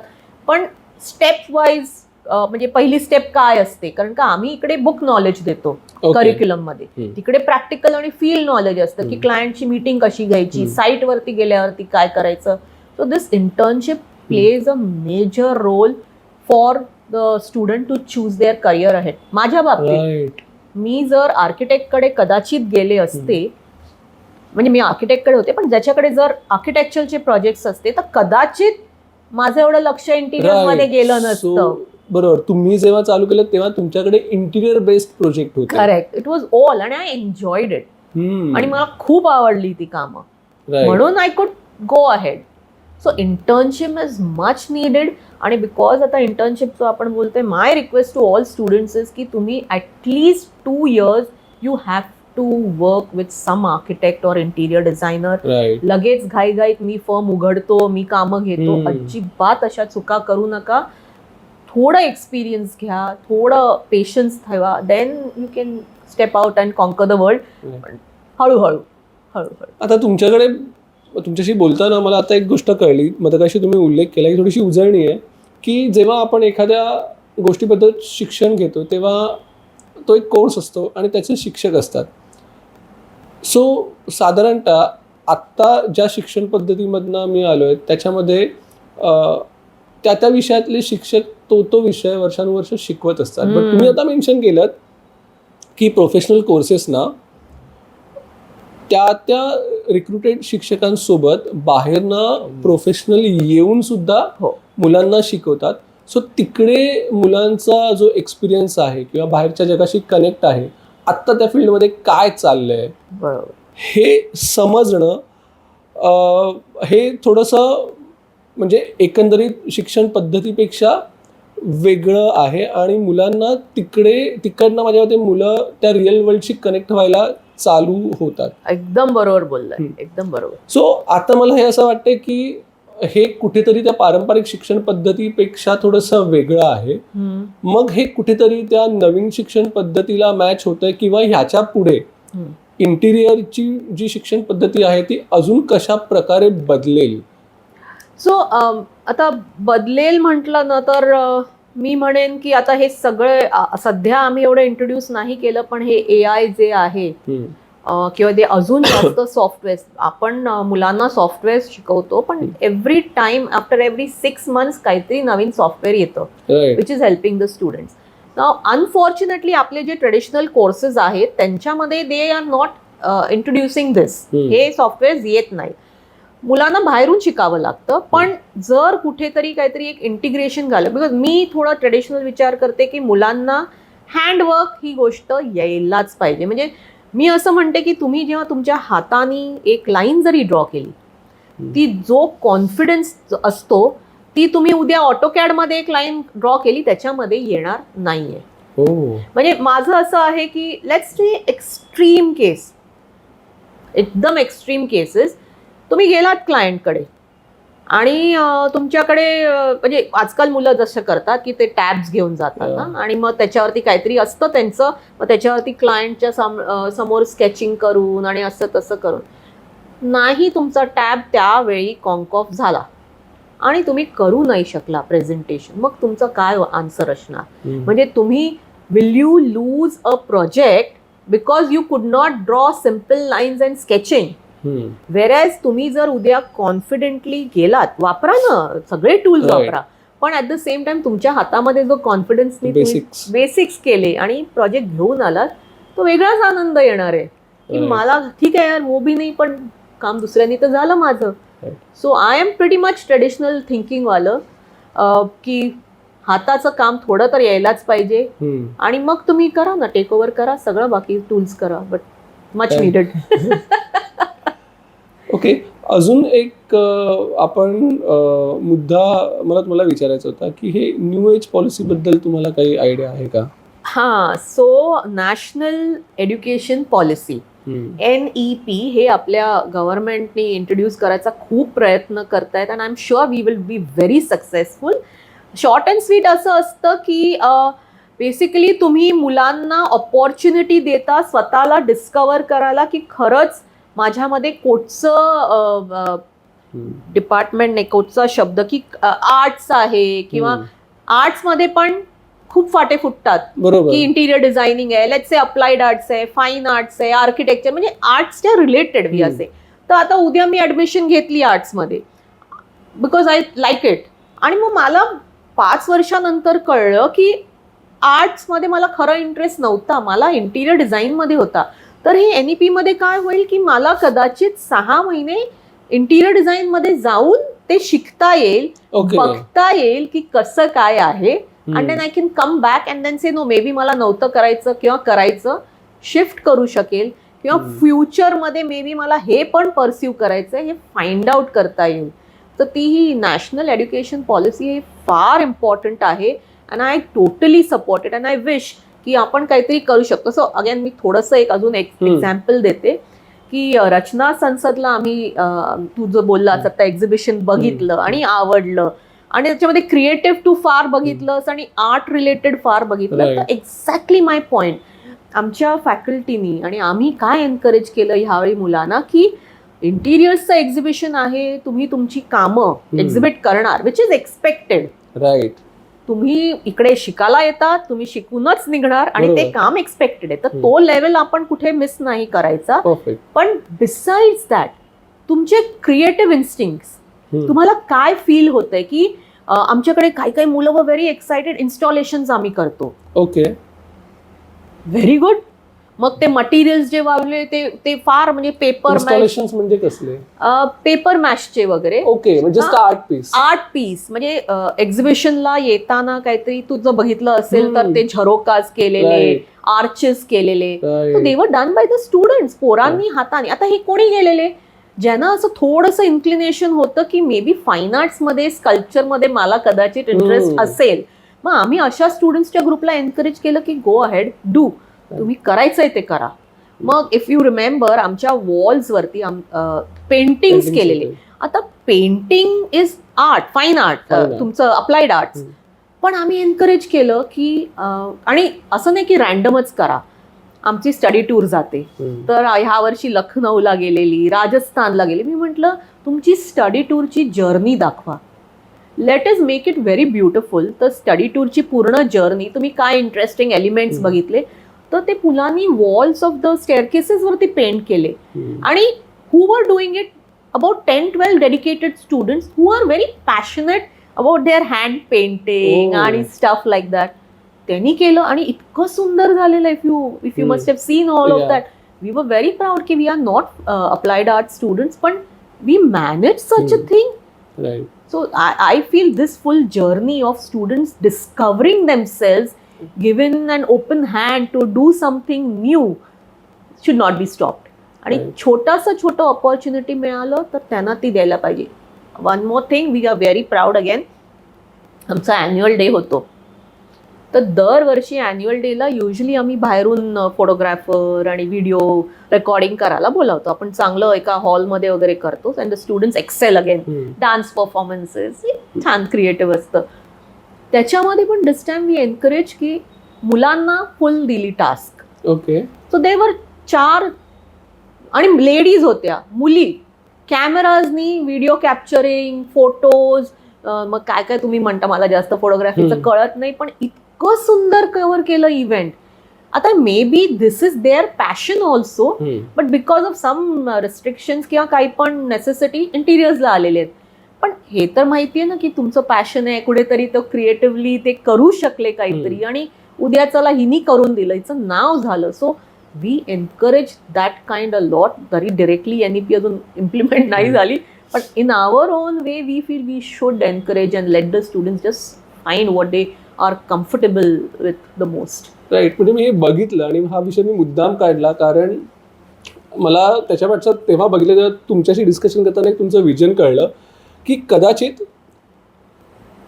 पण स्टेप वाईज म्हणजे पहिली स्टेप काय असते, कारण का आम्ही इकडे बुक नॉलेज देतो करिक्युलम मध्ये, तिकडे प्रॅक्टिकल आणि फील्ड नॉलेज असतं की क्लायंटची मीटिंग कशी घ्यायची, साईट वरती गेल्यावरती काय करायचं. So this internship plays a major role for the student to choose their career ahead. माझ्या बाबतीत मी जर आर्किटेक्टकडे कदाचित गेले असते, म्हणजे मी आर्किटेक्टकडे होते, पण ज्याच्याकडे जर आर्किटेक्चरचे प्रोजेक्ट्स असते तर कदाचित माझं एवढं लक्ष इंटिरियर मध्ये गेलं नसतं. बरोबर, तुम्ही जेव्हा चालू केलं तेव्हा तुमच्याकडे इंटिरियर बेस्ड प्रोजेक्ट होते. करेक्ट, इट वॉज ऑल, आणि आय एन्जॉयड इट, आणि मला खूप आवडली ती कामं, म्हणून I could go ahead. So internship is much needed, आणि बिकॉज आता इंटर्नशिपचं आपण बोलतोय, my request to all students is की तुम्ही at least 2 years you have to work with some architect और इंटिरियर डिझायनर. लगेच घाईघाईत मी फर्म उघडतो, मी कामं घेतो, अजिबात अशा चुका करू नका. थोडं एक्सपिरियन्स घ्या, थोडं पेशन्स ठेवा, then you can step out and conquer the world. हळूहळू. आता तुमच्याशी बोलताना मला आता एक गोष्ट कळली, मगाशी तुम्ही उल्लेख केला की थोडीशी उजळणी आहे, की जेव्हा आपण एखाद्या गोष्टीबद्दल शिक्षण घेतो तेव्हा तो एक कोर्स असतो आणि त्याचे शिक्षक असतात. सो साधारणतः आत्ता ज्या शिक्षण पद्धतीमधनं मी आलो आहे त्याच्यामध्ये त्या विषयातले शिक्षक तो विषय वर्षानुवर्ष शिकवत असतात. बट तुम्ही आता मेन्शन केलं की प्रोफेशनल कोर्सेसना त्या रिक्रुटेड शिक्षकांसोबत बाहेरनं प्रोफेशनल येऊन सुद्धा मुलांना शिकवतात. सो तिकडे मुलांचा जो एक्सपिरियन्स आहे किंवा बाहेरच्या जगाशी कनेक्ट आहे, आत्ता त्या फील्डमध्ये काय चाललंय हे समजणं, हे थोडंसं म्हणजे एकंदरीत शिक्षण पद्धतीपेक्षा वेगळं आहे, आणि मुलांना तिकडनं माझ्या मते मुलं त्या रिअल वर्ल्डशी कनेक्ट व्हायला चालू होतात. एकदम बरोबर बोललाय, एकदम बरोबर. सो आता मला हे असं वाटतंय की हे कुठेतरी त्या पारंपरिक शिक्षण पद्धतीपेक्षा थोडंसं वेगळं आहे. मग हे कुठेतरी त्या नवीन शिक्षण पद्धतीला मॅच होतंय, किंवा ह्याच्या पुढे इंटिरियरची जी शिक्षण पद्धती आहे ती अजून कशा प्रकारे बदलेल? सो आता बदलेल म्हटलं ना तर मी म्हणेन की आता हे सगळे सध्या आम्ही एवढं इंट्रोड्यूस नाही केलं, पण हे AI जे आहे किंवा ते अजून जास्त सॉफ्टवेअर, आपण मुलांना सॉफ्टवेअर शिकवतो, पण every time after every 6 months काहीतरी नवीन सॉफ्टवेअर येतं which is helping the students. Now unfortunately आपले जे ट्रेडिशनल कोर्सेस आहेत त्यांच्यामध्ये दे आर नॉट इंट्रोड्युसिंग दिस, हे सॉफ्टवेअर येत नाही. मुलांना बाहेरून शिकावं लागतं. पण जर कुठेतरी काहीतरी एक इंटिग्रेशन झालं, बिकॉज मी थोडा ट्रेडिशनल विचार करते की मुलांना हँडवर्क ही गोष्ट यायलाच पाहिजे. म्हणजे मी असं म्हणते की तुम्ही जेव्हा तुमच्या हाताने एक लाईन जरी ड्रॉ केली, ती जो कॉन्फिडन्स असतो ती तुम्ही उद्या ऑटोकॅडमध्ये एक लाईन ड्रॉ केली त्याच्यामध्ये येणार नाहीये. म्हणजे माझं असं आहे की लेट्स सी एक्स्ट्रीम केस, एकदम एक्स्ट्रीम केसेस, तुम्ही गेलात क्लायंटकडे आणि तुमच्याकडे म्हणजे आजकाल मुलं जसं करतात की ते टॅब्स घेऊन जातात ना, आणि मग त्याच्यावरती काहीतरी असतं त्यांचं, मग त्याच्यावरती क्लायंटच्या समोर स्केचिंग करून आणि असं तसं करून, नाही तुमचा टॅब त्यावेळी कॉन्क ऑफ झाला आणि तुम्ही करू नाही शकला प्रेझेंटेशन, मग तुमचं काय आन्सर असणार? म्हणजे तुम्ही will you lose a project because you could not draw simple lines and sketching. Whereas तुम्ही जर उद्या कॉन्फिडेंटली गेलात, वापरा ना सगळे टूल्स वापरा, पण ऍट द सेम टाइम तुमच्या हातामध्ये जो कॉन्फिडन्सनी बेसिक्स केले आणि प्रोजेक्ट घेऊन आलात, तो वेगळाच आनंद येणार आहे की मला ठीक आहे यार वो भी नाही, पण काम दुसऱ्यांनी तर झालं माझं. So I am pretty much traditional thinking वालं की हाताचं काम थोडं तर यायलाच पाहिजे आणि मग तुम्ही करा ना, टेक ओव्हर करा सगळं, बाकी टूल्स करा, बट मच नीडेड. ओके, अजून एक आपण मुद्दा मला तुम्हाला विचारायचा होता की हे न्यू एज पॉलिसीबद्दल तुम्हाला काही आयडिया आहे का? हां, so national education policy NEP हे आपल्या गव्हर्नमेंटने इंट्रोड्यूस करायचा खूप प्रयत्न करतायत and I am sure we will be very successful. Short and sweet असं असतं की बेसिकली तुम्ही मुलांना ऑपॉर्च्युनिटी देता स्वतःला डिस्कवर करायला की खरंच माझ्यामध्ये कोटचं डिपार्टमेंट नाही, कोटचा शब्द की आर्ट्स आहे, किंवा आर्ट्समध्ये पण खूप फाटे फुटतात की इंटिरियर डिझायनिंग आहे, लेट्स से अप्लाइड आर्ट्स आहे, फाईन आर्ट्स आहे, आर्किटेक्चर, म्हणजे आर्ट्सच्या रिलेटेड बी असे. तर आता उद्या मी ऍडमिशन घेतली आर्ट्समध्ये बिकॉज आय लाईक इट, आणि मग मला 5 वर्षानंतर कळलं की आर्ट्समध्ये मला खरं इंटरेस्ट नव्हता, मला इंटिरियर डिझाईनमध्ये होता. तर हे NEP मध्ये काय होईल की मला कदाचित 6 महिने इंटिरियर डिझाईनमध्ये जाऊन ते शिकता येईल, बघता येईल की कसं काय आहे, and then I can come back and then say no, maybe मला नव्हतं करायचं किंवा करायचं, शिफ्ट करू शकेल, किंवा फ्युचरमध्ये मे बी मला हे पण परस्यू करायचं हे फाइंड आउट करता येईल. तर ती ही नॅशनल एज्युकेशन पॉलिसी हे फार इम्पॉर्टंट आहे and I totally support it and I wish की आपण काहीतरी करू शकतो. सो अगेन मी थोडंसं एक अजून एक एक्झाम्पल देते की रचना संसदला आम्ही तू जो बोललास आता एक्झिबिशन बघितलं आणि आवडलं, आणि त्याच्यामध्ये क्रिएटिव्ह टू फार बघितलंस आणि आर्ट रिलेटेड फार बघितलं. तर एक्झॅक्टली माय पॉइंट, आमच्या फॅकल्टीनी आणि आम्ही काय एनकरेज केलं ह्यावेळी मुलांना की इंटिरियर्सचं एक्झिबिशन आहे, तुम्ही तुमची कामं एक्झिबिट करणार, विच इज एक्सपेक्टेड. राईट, तुम्ही इकडे शिकायला येतात, तुम्ही शिकूनच निघणार आणि ते काम एक्सपेक्टेड आहे. तर तो लेवल आपण कुठे मिस नाही करायचा. पण बिसाइड्स दॅट तुमचे क्रिएटिव्ह इन्स्टिंक्ट्स, तुम्हाला काय फील होतंय की आमच्याकडे काही काही मुलं व व्हेरी एक्साइटेड इन्स्टॉलेशन्स आम्ही करतो. Okay, very good. मग ते मटेरियल्स जे वापरले ते फार म्हणजे पेपर इन्स्टॉलेशन्स म्हणजे कसले? पेपर मॅशचे वगैरे. ओके, म्हणजे आर्ट पीस म्हणजे एक्झिबिशनला येताना काहीतरी तुझं बघितलं असेल तर ते झरोकाज केलेले, आर्चेस केलेले, दे were done by the students, पोरांनी हाताने. आता हे कोणी गेलेले ज्यांना असं थोडंसं इन्क्लिनेशन होतं की मे बी फाईन आर्ट्समध्ये स्कल्पचरमध्ये मला कदाचित इंटरेस्ट असेल, मग आम्ही अशा स्टुडंट्सच्या ग्रुपला एनकरेज केलं की गो अहेड, डू, तुम्ही करायचंय ते करा. मग इफ यू रिमेंबर आमच्या वॉल्सवरती पेंटिंग्स केलेले. आता painting is art, fine art, तुमचं अप्लाइड आर्ट्स, पण आम्ही एनकरेज केलं की आणि असं नाही की रॅन्डमच करा. आमची स्टडी टूर जाते, तर ह्या वर्षी लखनौला गेलेली, राजस्थानला गेली. मी म्हटलं तुमची स्टडी टूरची जर्नी दाखवा, let is make it very beautiful. तर स्टडी टूरची पूर्ण जर्नी, तुम्ही काय इंटरेस्टिंग एलिमेंट्स बघितले, तर ते मुलांनी वॉल्स ऑफ द स्टेअरकेसेस वरती पेंट केले. आणि who were doing it, about 10-12 dedicated students who are very passionate about their hand painting आणि स्टफ लाईक दॅट. त्यांनी केलं आणि इतकं सुंदर झालेलं. If you must have seen all of that, we were very proud की we are not applied art students, पण we manage such a thing. Right. So I feel this full journey of students discovering themselves, given an open hand to do something new, should not be stopped. आणि छोटं opportunity मिळालं तर त्यांना ती द्यायला पाहिजे. One more thing, we are very proud again. आमचा annual day होतो, तर दरवर्षी ॲन्युअल डेला युजली आम्ही बाहेरून फोटोग्राफर आणि व्हिडिओ रेकॉर्डिंग करायला बोलावतो. आपण चांगलं एका हॉलमध्ये वगैरे करतो and the students excel again. Dance performances छान क्रिएटिव्ह असतं. त्याच्यामध्ये पण दिस टाइम वी एनकरेज की मुलांना फुल दिली टास्क. ओके. सो देवर 4 आणि लेडीज होत्या, मुली. कॅमेराजनी व्हिडिओ कॅप्चरिंग, फोटोज, मग काय काय तुम्ही म्हणता, मला जास्त फोटोग्राफीचं कळत नाही, पण इतकं सुंदर कव्हर केलं इव्हेंट. आता may be this is their passion also, but because of some restrictions किंवा काही पण नेसेसिटी इंटिरियर्सला आलेले आहेत. पण हे तर माहिती आहे ना की तुमचं पॅशन आहे, कुठेतरी तो क्रिएटिव्हली ते करू शकले काहीतरी, आणि उद्या चला हिनी करून दिलं, हिचं नाव झालं. So we encourage that kind a lot. तरी डिरेक्टली NEP अजून इम्प्लिमेंट नाही झाली, पण in our own way we feel we should encourage and let the students just find what they are comfortable with the most. Right. म्हणजे मी हे बघितलं आणि हा विषय मी मुद्दाम काढला कारण मला त्याच्यापेक्षा तेव्हा बघितलं तेव्हा तुमच्याशी डिस्कशन करताना एक तुमचं विजन कळलं की कदाचित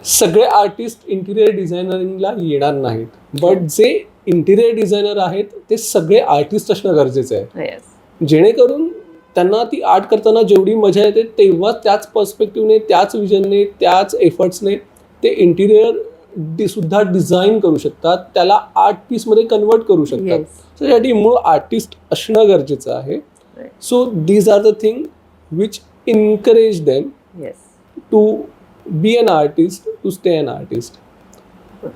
सगळे आर्टिस्ट इंटिरियर डिझायनरिंगला येणार नाहीत, बट जे इंटिरियर डिझायनर आहेत ते सगळे आर्टिस्ट असणं गरजेचं आहे. जेणेकरून त्यांना ती आर्ट करताना जेवढी मजा येते तेव्हा त्याच पर्स्पेक्टिव्हने, त्याच विजनने, त्याच एफर्ट्सने ते इंटिरियर सुद्धा डिझाईन करू शकतात, त्याला आर्ट पीसमध्ये कन्वर्ट करू शकतात. सो त्यासाठी मूळ आर्टिस्ट असणं गरजेचं आहे. So these are the thing which encourage them to be an artist, to stay an artist.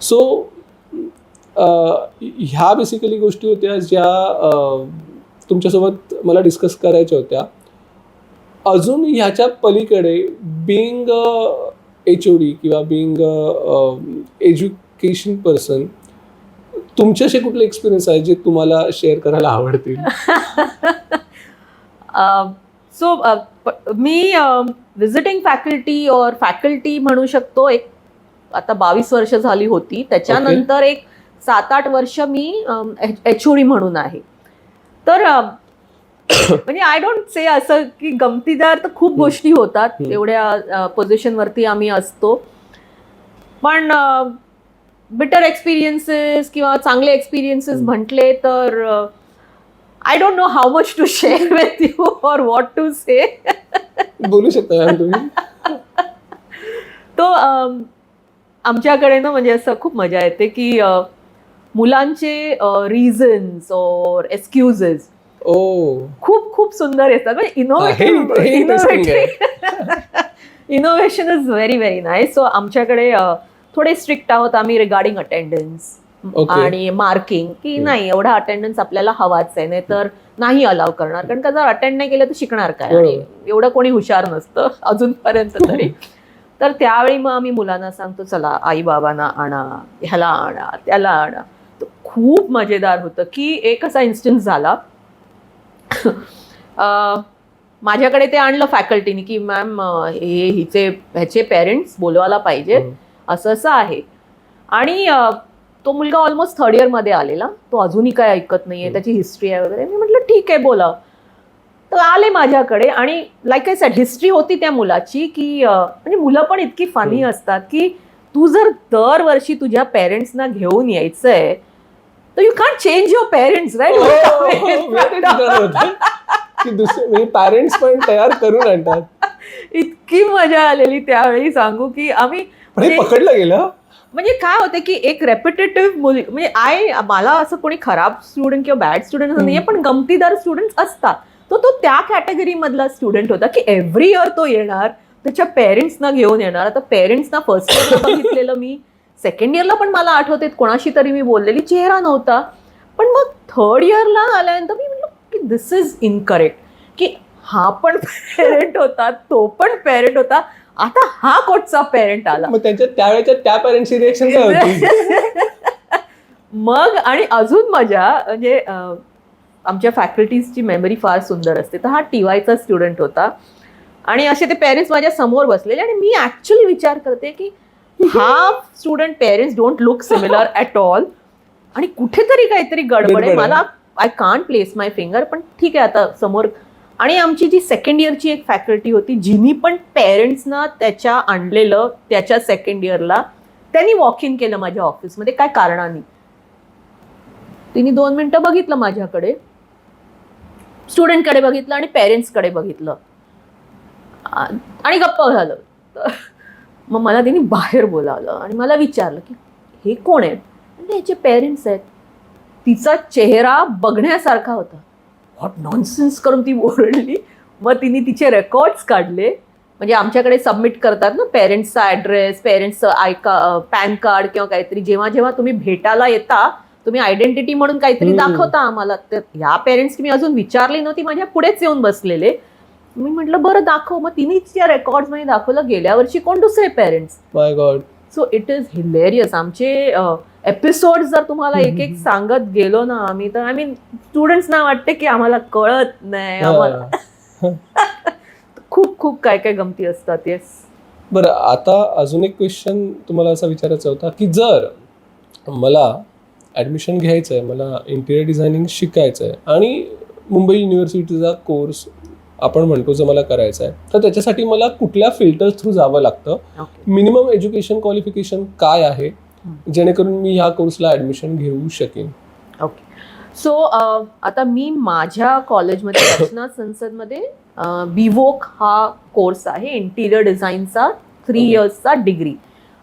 So ह्या बेसिकली गोष्टी होत्या ज्या तुमच्यासोबत मला डिस्कस करायच्या होत्या. अजून ह्याच्या पलीकडे बिईंग HOD किंवा बिईंग एज्युकेशन पर्सन, तुमच्याशी कुठले एक्सपिरियन्स आहे जे तुम्हाला शेअर करायला आवडतील? सो मी विजिटिंग फॅकल्टी और फॅकल्टी म्हणू शकतो. एक आता 22 वर्ष झाली होती. त्याच्यानंतर एक 7-8 वर्ष मी HOD म्हणून आहे. तर म्हणजे आय डोंट से असं की गमतीदार तर खूप गोष्टी होतात, एवढ्या पोझिशनवरती आम्ही असतो. पण बिटर एक्सपिरियन्सेस किंवा चांगले एक्सपिरियन्सेस म्हटले तर I don't know how much to share with you or what to say. बोलू शकता तुम्ही. तो आमच्याकडे ना म्हणजे असं खूप मजा येते की मुलांचे रिझन्स और एक्सक्युजेस खूप खूप सुंदर येतात. Innovation is very very nice. So आमच्याकडे थोडे स्ट्रिक्ट आहोत आम्ही रिगार्डिंग अटेंडन्स आणि मार्किंग, की नाही एवढा अटेंडन्स आपल्याला हवाच आहे, नाही तर नाही अलाव करणार. कारण का जर अटेंड नाही केलं तर शिकणार काय, आणि एवढं कोणी हुशार नसतं अजूनपर्यंत तरी. तर त्यावेळी मग आम्ही मुलांना सांगतो चला आई बाबांना आणा, ह्याला आणा, त्याला आणा. तर खूप मजेदार होतं की एक असा इन्स्टन्स झाला माझ्याकडे ते आणलं फॅकल्टीने की मॅम ह्याचे पेरेंट्स बोलवायला पाहिजे, असं असं आहे. आणि तो मुलगा ऑलमोस्ट 3rd इयरमध्ये आलेला, तो अजूनही काय ऐकत नाहीये, त्याची हिस्ट्री आहे वगैरे. मी म्हटलं ठीक आहे बोलाव. तर आले माझ्याकडे आणि लाईक आय सेड हिस्ट्री होती त्या मुलाची की म्हणजे मुलं पण इतकी फनी असतात की तू जर दरवर्षी तुझ्या पेरेंट्सना घेऊन यायचंय तर you can't change your parents right. दुसरे पॅरेंट्स पण तयार करून आणतात. इतकी मजा आलेली त्यावेळी सांगू की आम्ही पकडलं गेलं. म्हणजे काय होतं की एक रेपिटेटिव्ह मुली, म्हणजे मला असं कोणी खराब स्टुडंट किंवा बॅड स्टुडंट असं नाहीये, पण गमतीदार स्टुडंट असतात. तो त्या कॅटेगरी मधला स्टुडंट होता की एव्हरी इयर तो येणार, त्याच्या पेरेंट्सना घेऊन येणार. आता पेरेंट्सना फर्स्ट इयरला बघितलेलं मी, 2nd इयरला पण मला आठवते कोणाशी तरी मी बोललेली, चेहरा नव्हता. पण मग 3rd इयरला आल्यानंतर मी म्हटलं की दिस इज इनकरेक्ट, की हा पण पेरेंट होता, तो पण पेरेंट होता, आता हा कोटचा पेरेंट आला. मग त्यांच्या त्यावेळेच्या त्या पेरेंटची रिएक्शन काय होती? मग आणि अजून मजा म्हणजे आमच्या फॅकल्टीजची मेमरी फार सुंदर असते. तर हा TYचा स्टुडंट होता. आणि असे ते पेरेंट्स माझ्या समोर बसलेले आणि मी ऍक्च्युली विचार करते की हा student parents don't look similar at all आणि कुठेतरी काहीतरी गडबड आहे. मला I can't place my finger, पण ठीक आहे आता समोर. आणि आमची जी सेकंड इयरची एक फॅकल्टी होती जिनी पण पेरेंट्सना त्याच्या आणलेलं त्याच्या सेकंड इयरला, त्यांनी वॉक इन केलं माझ्या ऑफिसमध्ये काय कारणाने. तिने 2 मिनिटं बघितलं माझ्याकडे, स्टुडंटकडे बघितलं आणि पेरेंट्सकडे बघितलं आणि गप्प झालं. मग मला तिने बाहेर बोलावलं आणि मला विचारलं की हे कोण आहेत. म्हणजे ह्याचे पेरेंट्स आहेत. तिचा चेहरा बघण्यासारखा होता. व्हॉट नॉनसेन्स करून ती ओरडली. मग तिने तिचे रेकॉर्ड्स काढले, म्हणजे आमच्याकडे सबमिट करतात ना पेरेंट्सचा ॲड्रेस, पेरेंट्सचं पॅन कार्ड किंवा काहीतरी. जेव्हा जेव्हा तुम्ही भेटायला येता तुम्ही आयडेंटिटी म्हणून काहीतरी दाखवता आम्हाला. तर ह्या पेरेंट्स मी अजून विचारली नव्हती, माझ्या पुढेच येऊन बसलेले. मी म्हटलं बरं दाखव. मग तिने तिच्या रेकॉर्ड्समध्ये दाखवलं गेल्या वर्षी कोण दुसरे parents. My God. So it is hilarious. आमचे एपिसोड जर तुम्हाला एक एक सांगत गेलो ना आम्ही, तर आय मीन स्टुडंट्सना वाटते की आम्हाला कळत नाही. आम्हाला खूप खूप काय काय गमती असतात. येस. बरं, आता अजून एक क्वेश्चन तुम्हाला असा विचारायचा होता की जर मला ॲडमिशन घ्यायचं आहे, मला इंटिरियर डिझायनिंग शिकायचं आहे आणि मुंबई युनिव्हर्सिटीचा कोर्स आपण म्हणतो जर मला करायचा आहे, तर त्याच्यासाठी मला कुठल्या फिल्टर्स थ्रू जावं लागतं, मिनिमम एज्युकेशन क्वालिफिकेशन काय आहे जेणेकरून मी ह्या कोर्सला ॲडमिशन घेऊ शकेन. ओके. सो आता मी माझ्या कॉलेजमध्ये रचना संसदमध्ये बीवोक हा कोर्स आहे इंटिरियर डिझाईनचा 3 इयर्सचा degree,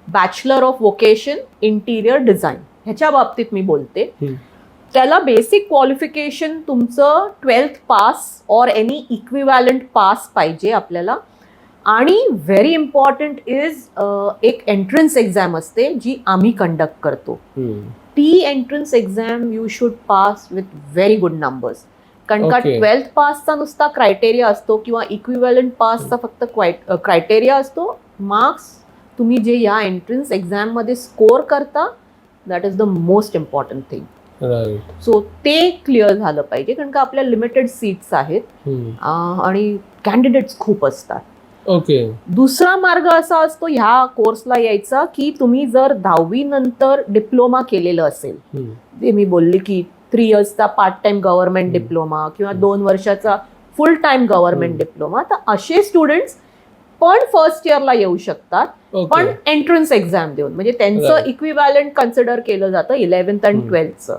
bachelor of vocation interior design. ह्याच्या बाबतीत मी बोलते. त्याला बेसिक क्वालिफिकेशन तुमचं 12th pass or any equivalent pass पाहिजे आपल्याला. आणि व्हेरी इम्पॉर्टंट इज एक एंट्रन्स एक्झाम असते जी आम्ही कंडक्ट करतो. ती entrance exam you should pass with very good numbers. कारण का 12th पासचा नुसता क्रायटेरिया असतो किंवा इक्विवॅलंट पासचा फक्त क्रायटेरिया असतो. मार्क्स तुम्ही जे या एंट्रन्स एक्झाममध्ये स्कोअर करता that is the most important thing. So ते क्लिअर झालं पाहिजे, कारण का आपल्या लिमिटेड सीट्स आहेत आणि कॅन्डिडेट्स खूप असतात. ओके. दुसरा मार्ग असा असतो ह्या कोर्सला यायचा की तुम्ही जर 10वी नंतर डिप्लोमा केलेलं असेल, ते मी बोलले की 3 इयर्सचा पार्ट टाइम गव्हर्नमेंट डिप्लोमा किंवा 2 वर्षाचा फुल टाइम गव्हर्नमेंट डिप्लोमा, तर असे स्टुडंट्स पण फर्स्ट इयरला येऊ शकतात, पण एंट्रन्स एक्झाम देऊन. म्हणजे त्यांचं इक्विवॅलंट कन्सिडर केलं जातं 11th आणि 12thचं.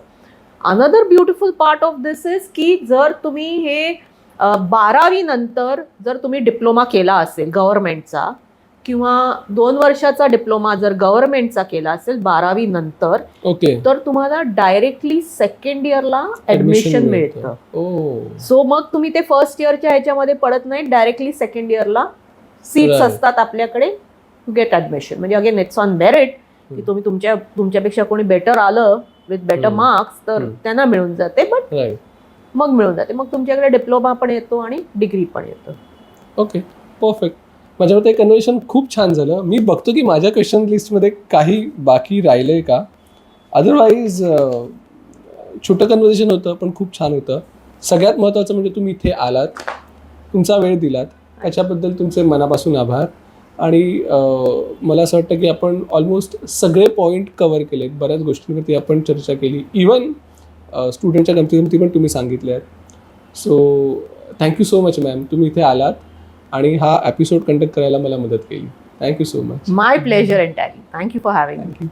Another beautiful part of this is की जर तुम्ही हे 12वी नंतर जर तुम्ही डिप्लोमा केला असेल गव्हर्नमेंटचा किंवा 2 वर्षाचा डिप्लोमा जर गव्हर्नमेंटचा केला असेल 12वी नंतर, तर तुम्हाला डायरेक्टली सेकंड इयरला ऍडमिशन मिळतं. सो मग तुम्ही ते फर्स्ट इयरच्या ह्याच्यामध्ये पडत नाही, डायरेक्टली सेकंड इयरला सीट्स असतात आपल्याकडे टू गेट ऍडमिशन. म्हणजे अगेन इट्स ऑन मेरिट की तुम्ही तुमच्यापेक्षा कोणी बेटर आलं विथ बेटर मार्क्स तर त्यांना मिळून जाते, बट मग मिळून जाते. मग तुमच्याकडे डिप्लोमा पण येतो आणि डिग्री पण येतं. Okay, perfect. माझ्या मते कन्व्हर्सेशन खूप छान झालं. मी बघतो की माझ्या क्वेश्चन लिस्टमध्ये काही बाकी राहिलंय का. अदरवाईज छोटं कन्व्हर्सेशन होतं पण खूप छान होतं. सगळ्यात महत्त्वाचं म्हणजे तुम्ही इथे आलात, तुमचा वेळ दिलात, त्याच्याबद्दल तुमचे मनापासून आभार. आणि मला असं वाटतं की आपण ऑलमोस्ट सगळे पॉईंट कव्हर केलेत. बऱ्याच गोष्टींवरती आपण चर्चा केली. इवन स्टुडंटच्या गमती पण तुम्ही सांगितल्या आहेत. So thank you so much ma'am, तुम्ही इथे आलात आणि हा एपिसोड कंडक्ट करायला मला मदत केली. Thank you so much. My pleasure entirely. Thank you for having me.